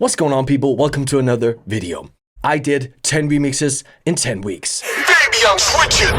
What's going on, people? Welcome to another video. I did 10 remixes in 10 weeks. Baby, I'm switching.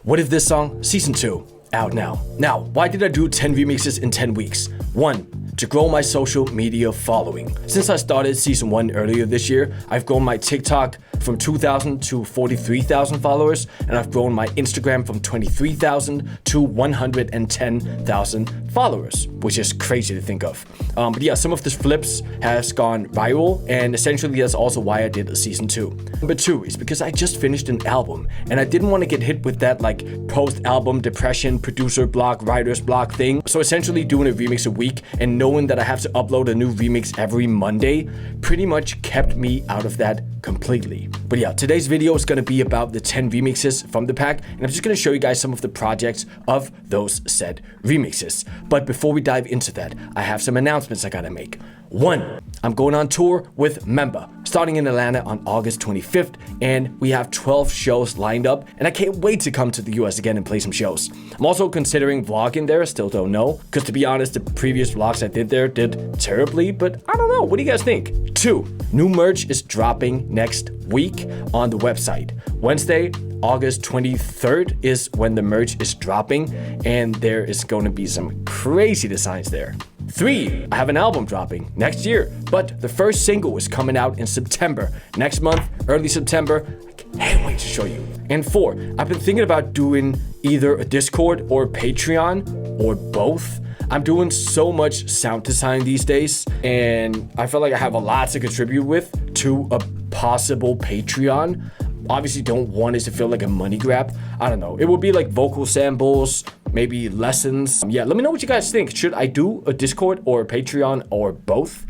What If This Song? Season 2, out now. Now, why did I do 10 remixes in 10 weeks? 1. To grow my social media following. Since I started season 1 earlier this year, I've grown my TikTok from 2,000 to 43,000 followers, and I've grown my Instagram from 23,000 to 110,000 followers, which is crazy to think of. But yeah, some of the flips has gone viral, and essentially that's also why I did a season 2. Number 2 is because I just finished an album, and I didn't want to get hit with that like post-album depression, producer block, writer's block thing. So essentially doing a remix a week and knowing that I have to upload a new remix every Monday pretty much kept me out of that completely. But yeah, today's video is going to be about the 10 remixes from the pack, and I'm just going to show you guys some of the projects of those said remixes. But before we dive into that, I have some announcements I gotta make. 1. I'm going on tour with Member, starting in Atlanta on August 25th, and we have 12 shows lined up, and I can't wait to come to the US again and play some shows. I'm also considering vlogging there, still don't know, because to be honest, the previous vlogs I did there did terribly, but I don't know. What do you guys think? 2. New merch is dropping next week on the website. Wednesday, August 23rd is when the merch is dropping, and there is going to be some crazy designs there. 3. I have an album dropping next year, but the first single is coming out in September. Next month, early September. I can't wait to show you. And 4. I've been thinking about doing either a Discord or Patreon or both. I'm doing so much sound design these days, and I feel like I have a lot to contribute with to a possible Patreon. Obviously don't want it to feel like a money grab. I don't know. It would be like vocal samples, maybe lessons. Yeah, let me know what you guys think. Should I do a Discord or a Patreon or both?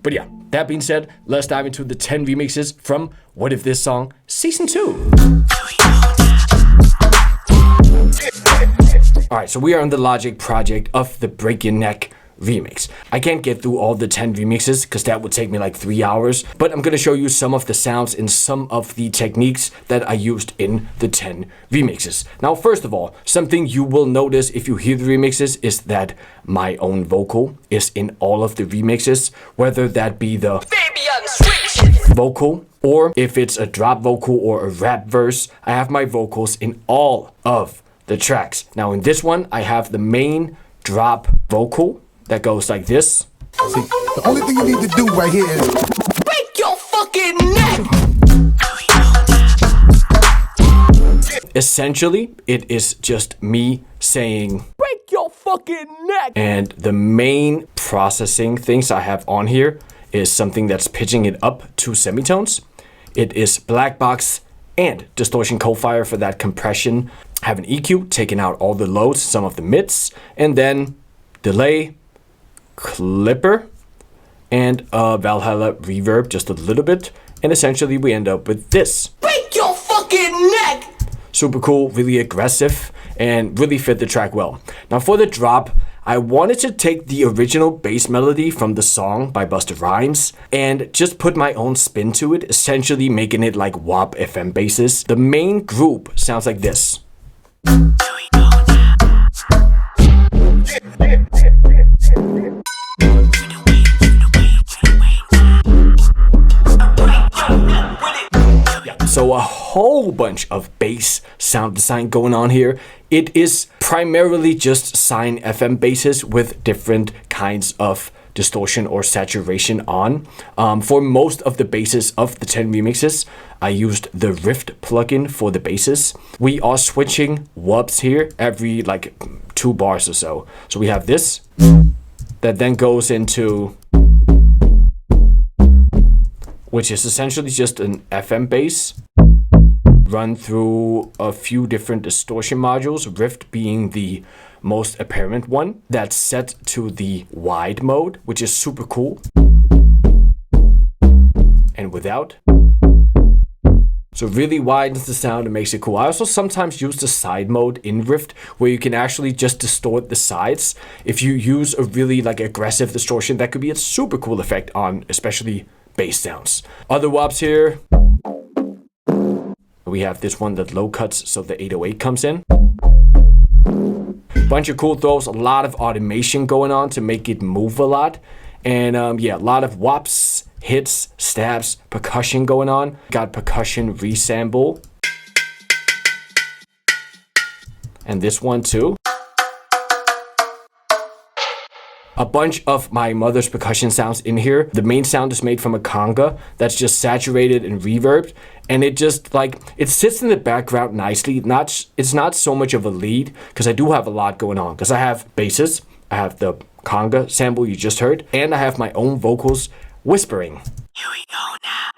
But yeah, that being said, let's dive into the 10 remixes from What If This Song Season 2. Alright, so we are on the Logic project of the Break Your Neck remix. I can't get through all the 10 remixes because that would take me like 3 hours, but I'm going to show you some of the sounds and some of the techniques that I used in the 10 remixes. Now, first of all, something you will notice if you hear the remixes is that my own vocal is in all of the remixes, whether that be the vocal or if it's a drop vocal or a rap verse. I have my vocals in all of the tracks. Now in this one, I have the main drop vocal that goes like this. See, the only thing you need to do right here is Break your fucking neck. Essentially, it is just me saying Break your fucking neck. and the main processing things I have on here is something that's pitching it up 2 semitones. It is black box and distortion co-fire for that compression. I have an EQ taking out all the lows, some of the mids, and then delay, clipper, and a Valhalla reverb just a little bit, and essentially we end up with this. Break your fucking neck. Super cool, really aggressive, and really fit the track well. Now for the drop, I wanted to take the original bass melody from the song by Busta Rhymes and just put my own spin to it, essentially making it like WAP FM basses. The main group sounds like this. So a whole bunch of bass sound design going on here. It is primarily just sine FM basses with different kinds of distortion or saturation on. For most of the basses of the 10 remixes, I used the Rift plugin for the basses. We are switching wubs here every like 2 bars or so. So we have this that then goes into, which is essentially just an FM bass run through a few different distortion modules, Rift being the most apparent one, that's set to the wide mode, which is super cool. And without. So really widens the sound and makes it cool. I also sometimes use the side mode in Rift where you can actually just distort the sides. If you use a really like aggressive distortion, that could be a super cool effect on especially bass sounds. Other wops here. We have this one that low cuts so the 808 comes in. Bunch of cool throws, a lot of automation going on to make it move a lot. And yeah, a lot of whops, hits, stabs, percussion going on. Got percussion resample. And this one too. A bunch of my mother's percussion sounds in here. The main sound is made from a conga that's just saturated and reverbed, and it just like it sits in the background nicely. It's not so much of a lead because I do have a lot going on because I have basses, I have the conga sample you just heard, and I have my own vocals whispering. Here we go now.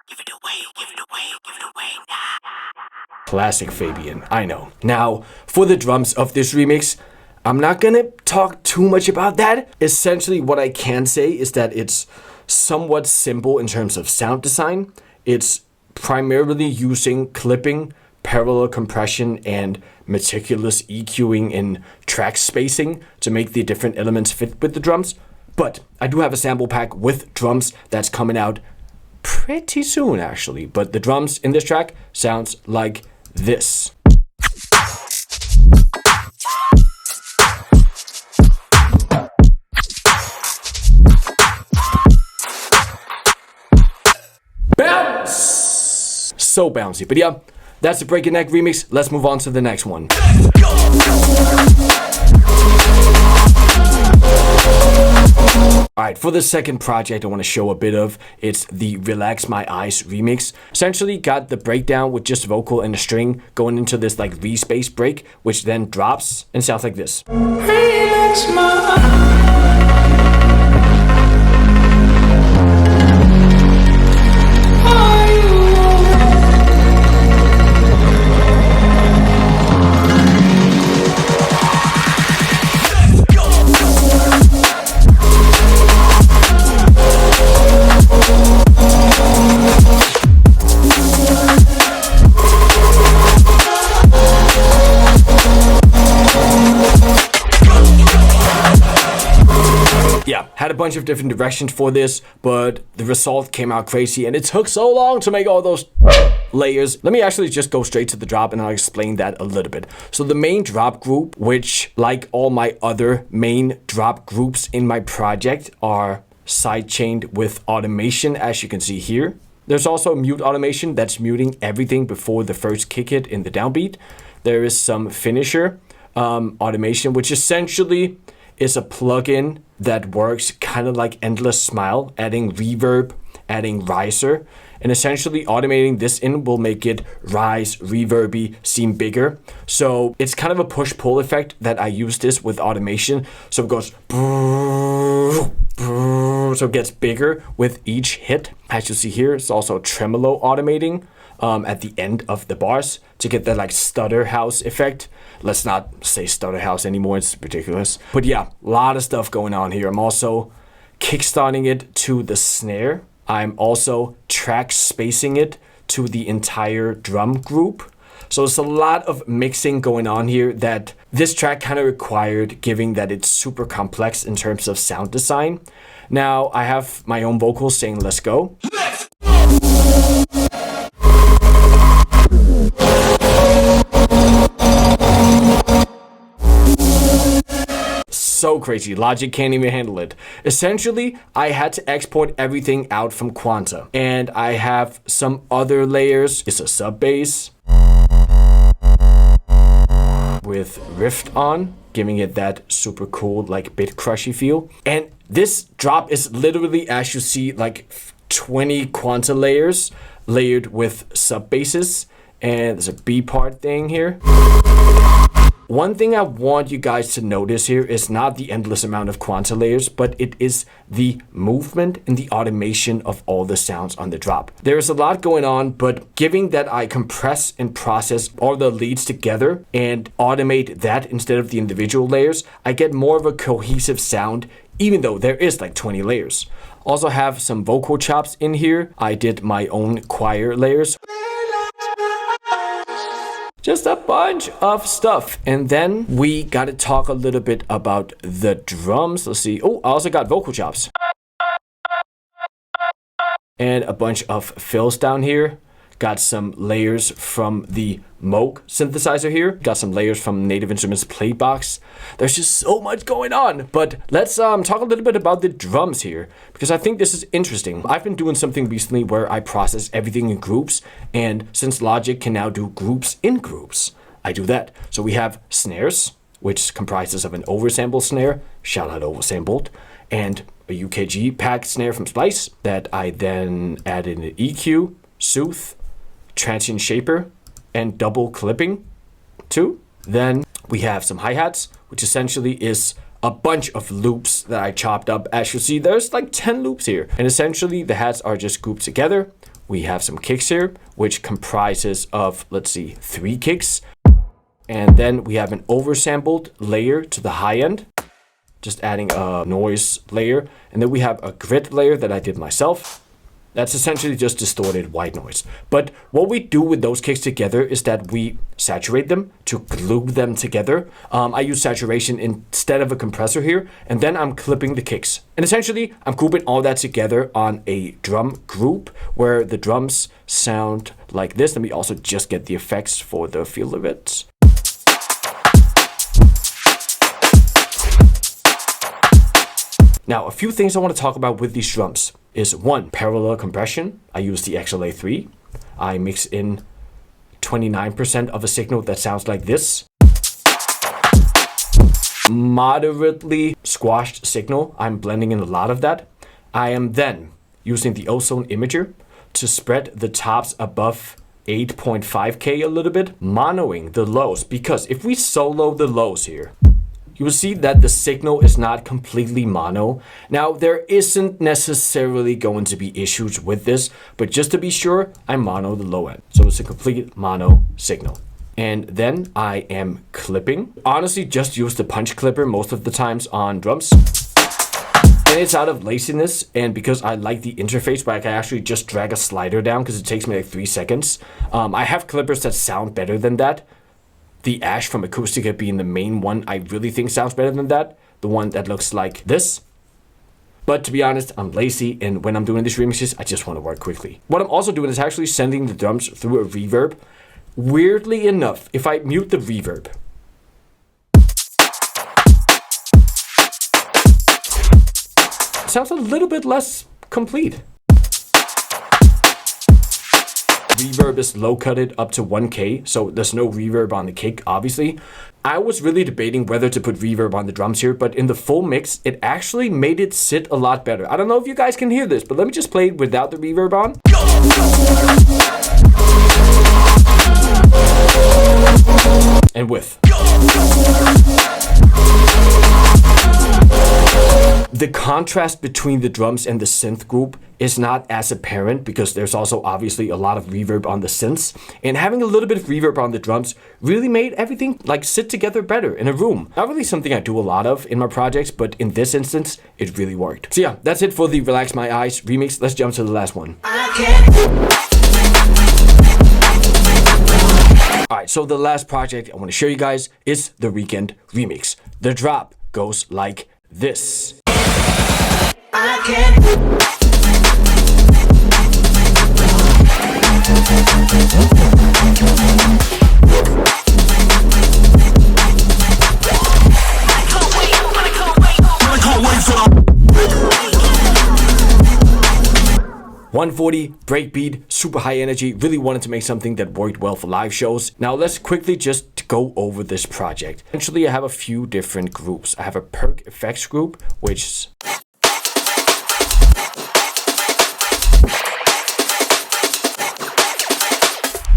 Give it away, give it away, give it away now. Classic Fabian, I know. Now, for the drums of this remix, I'm not gonna talk too much about that. Essentially, what I can say is that it's somewhat simple in terms of sound design. It's primarily using clipping, parallel compression, and meticulous EQing and track spacing to make the different elements fit with the drums. But I do have a sample pack with drums that's coming out pretty soon, actually. But the drums in this track sounds like this. Bounce! So bouncy. But yeah, that's the Break Your Neck remix. Let's move on to the next one. Alright, for the second project I want to show a bit of, it's the Relax My Eyes remix. Essentially got the breakdown with just vocal and a string going into this like V-space break, which then drops and sounds like this. Relax my eyes. Had a bunch of different directions for this, but the result came out crazy and it took so long to make all those layers. Let me actually just go straight to the drop and I'll explain that a little bit. So the main drop group, which like all my other main drop groups in my project, are sidechained with automation, as you can see here. There's also mute automation that's muting everything before the first kick hit in the downbeat. There is some finisher automation, which essentially is a plugin that works kind of like Endless Smile, adding reverb, adding riser, and essentially automating this in will make it rise, reverby, seem bigger. So it's kind of a push-pull effect that I use this with automation. So it goes, so it gets bigger with each hit. As you see here, it's also tremolo automating at the end of the bars to get that like stutter house effect. Let's not say stutter house anymore, it's ridiculous. But yeah, a lot of stuff going on here. I'm also kickstarting it to the snare. I'm also track spacing it to the entire drum group. So it's a lot of mixing going on here that this track kind of required, given that it's super complex in terms of sound design. Now I have my own vocals saying let's go. So crazy, Logic can't even handle it. Essentially, I had to export everything out from Quanta, and I have some other layers. It's a sub bass with Rift on, giving it that super cool like bit crushy feel. And this drop is literally, as you see, like 20 Quanta layers layered with sub basses, and there's a B part thing here. One thing I want you guys to notice here is not the endless amount of Quanta layers, but it is the movement and the automation of all the sounds on the drop. There's a lot going on, but given that I compress and process all the leads together and automate that instead of the individual layers, I get more of a cohesive sound, even though there is like 20 layers. Also have some vocal chops in here. I did my own choir layers. Just a bunch of stuff. And then we got to talk a little bit about the drums. Let's see. Oh, I also got vocal chops. And a bunch of fills down here. got some layers from the Moog synthesizer here, got some layers from Native Instruments Playbox. There's just so much going on, but let's talk a little bit about the drums here, because I think this is interesting. I've been doing something recently where I process everything in groups, and since Logic can now do groups in groups, I do that. So we have snares, which comprises of an oversample snare, shout out oversampled, and a UKG pack snare from Splice that I then add in an EQ, Sooth, transient shaper, and double clipping to. Then we have some hi-hats, which essentially is a bunch of loops that I chopped up. As you see, there's like 10 loops here. And essentially the hats are just grouped together. We have some kicks here, which comprises of, let's see, 3 kicks. And then we have an oversampled layer to the high end, just adding a noise layer. And then we have a grid layer that I did myself. That's essentially just distorted white noise. But what we do with those kicks together is that we saturate them to glue them together. I use saturation instead of a compressor here, and then I'm clipping the kicks. And essentially, I'm grouping all that together on a drum group where the drums sound like this. Let me also just get the effects for the feel of it. Now, a few things I want to talk about with these drums is 1, parallel compression. I use the XLA3. I mix in 29% of a signal that sounds like this. Moderately squashed signal. I'm blending in a lot of that. I am then using the ozone imager to spread the tops above 8.5K a little bit, monoing the lows, because if we solo the lows here, you will see that the signal is not completely mono. Now, there isn't necessarily going to be issues with this, but just to be sure, I mono the low end. So it's a complete mono signal. And then I am clipping. Honestly, just use the punch clipper most of the times on drums. And it's out of laziness and because I like the interface where I can actually just drag a slider down because it takes me like 3 seconds. I have clippers that sound better than that. The Ash from Acoustica being the main one I really think sounds better than that. The one that looks like this. But to be honest, I'm lazy, and when I'm doing these remixes, I just want to work quickly. What I'm also doing is actually sending the drums through a reverb. Weirdly enough, if I mute the reverb, it sounds a little bit less complete. Reverb is low cutted up to 1K, so there's no reverb on the kick, obviously. I was really debating whether to put reverb on the drums here, but in the full mix, it actually made it sit a lot better. I don't know if you guys can hear this, but let me just play it without the reverb on. And with. The contrast between the drums and the synth group is not as apparent because there's also obviously a lot of reverb on the synths, and having a little bit of reverb on the drums really made everything like sit together better in a room. Not really something I do a lot of in my projects, but in this instance, it really worked. So yeah, that's it for the Relax My Eyes remix. Let's jump to the last one. Alright, so the last project I want to show you guys is the Weekend remix. The drop goes like this. 140, breakbeat, super high energy. Really wanted to make something that worked well for live shows. Now let's quickly just go over this project. Essentially, I have a few different groups. I have a perk effects group, which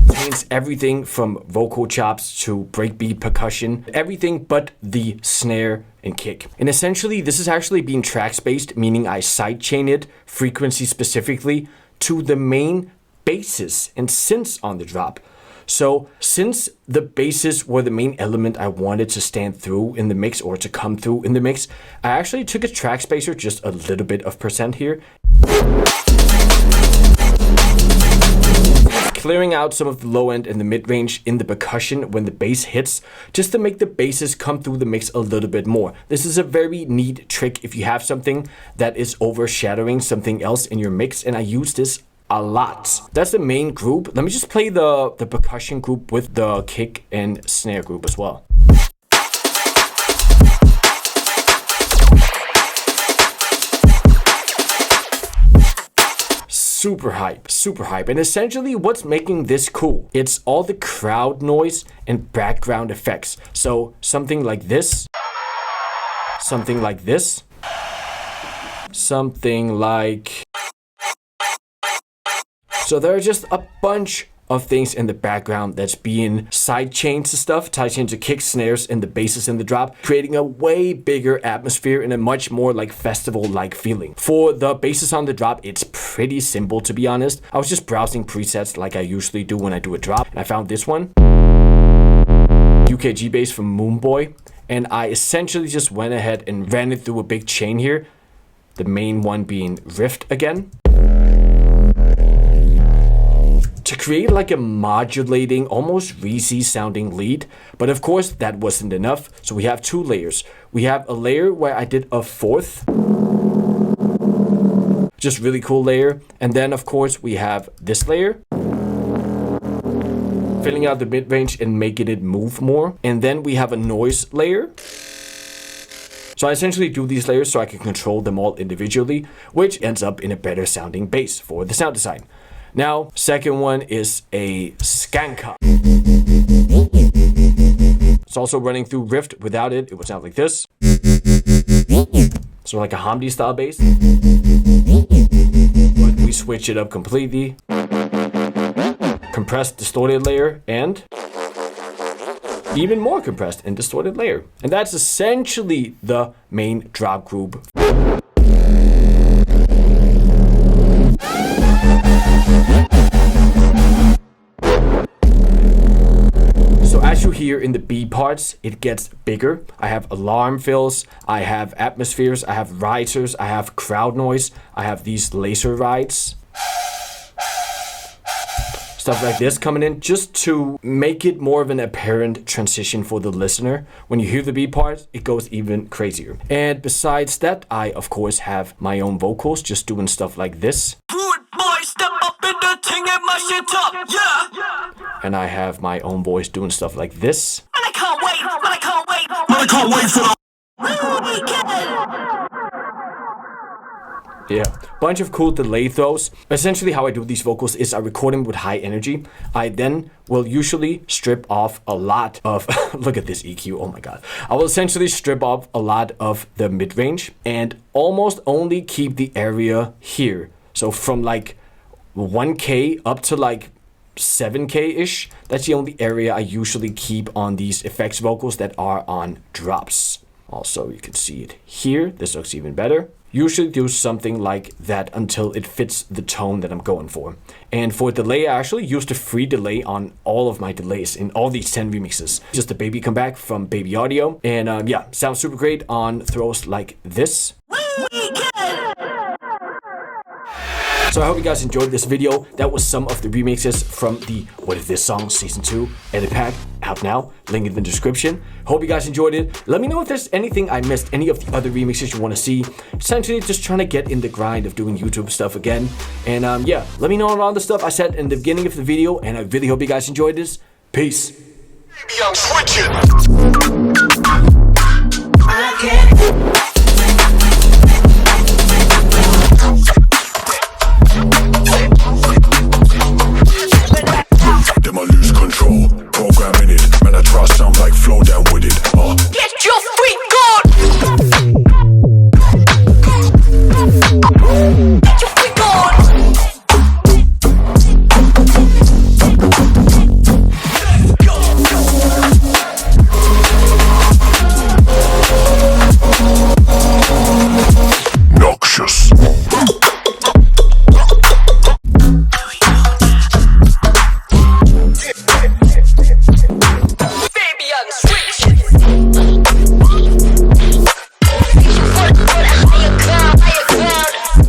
contains everything from vocal chops to breakbeat percussion, everything but the snare and kick. And essentially, this is actually being track spaced, meaning I sidechain it frequency specifically to the main basses and synths on the drop. So since the basses were the main element I wanted to stand through in the mix or to come through in the mix, I actually took a track spacer, just a little bit of percent here, clearing out some of the low end and the mid range in the percussion when the bass hits, just to make the basses come through the mix a little bit more. This is a very neat trick if you have something that is overshadowing something else in your mix, and I use this a lot. That's the main group. Let me just play the percussion group with the kick and snare group as well. Super hype. And essentially what's making this cool, it's all the crowd noise and background effects. So something like this, something like this, something like... So there are just a bunch of things in the background that's being sidechained to stuff, sidechained to kick, snares, and the basses in the drop, creating a way bigger atmosphere and a much more like festival-like feeling. For the basses on the drop, it's pretty simple, to be honest. I was just browsing presets like I usually do when I do a drop, and I found this one, UKG bass from Moonboy, and I essentially just went ahead and ran it through a big chain here, the main one being Rift again, to create like a modulating, almost Reezy sounding lead. But of course that wasn't enough, so we have two layers. We have a layer where I did a fourth, just really cool layer, and then of course we have this layer, filling out the mid-range and making it move more, and then we have a noise layer. So I essentially do these layers so I can control them all individually, which ends up in a better sounding bass for the sound design. Now, second one is a skanka. It's also running through Rift. Without it, it would sound like this. So like a Hamdi style bass. But we switch it up completely. Compressed, distorted layer, and even more compressed and distorted layer. And that's essentially the main drop group. As you hear in the B parts, it gets bigger. I have alarm fills, I have atmospheres, I have risers, I have crowd noise, I have these laser rides. Stuff like this coming in just to make it more of an apparent transition for the listener. When you hear the B part, it goes even crazier. And besides that, I of course have my own vocals just doing stuff like this. Step up in the thing and my shit up, yeah. And I have my own voice doing stuff like this. And I can't wait, and I can't wait, and I can't wait for the Yeah, bunch of cool delay throws. Essentially how I do these vocals is I record them with high energy. I then will usually strip off a lot of, look at this EQ, oh my god. I will essentially strip off a lot of the mid-range and almost only keep the area here. So from like 1K up to like 7K-ish, that's the only area I usually keep on these effects vocals that are on drops. Also, you can see it here. This looks even better. Usually do something like that until it fits the tone that I'm going for. And for delay, I actually used a free delay on all of my delays in all these 10 remixes. Just a baby comeback from Baby Audio. And yeah, sounds super great on throws like this. So I hope you guys enjoyed this video. That was some of the remixes from the What If This Song Season 2 edit pack, out now, link in the description. Hope you guys enjoyed it. Let me know if there's anything I missed, any of the other remixes you want to see. Essentially just trying to get in the grind of doing YouTube stuff again. And yeah, let me know on all the stuff I said in the beginning of the video, and I really hope you guys enjoyed this. Peace. Baby, I'm switching.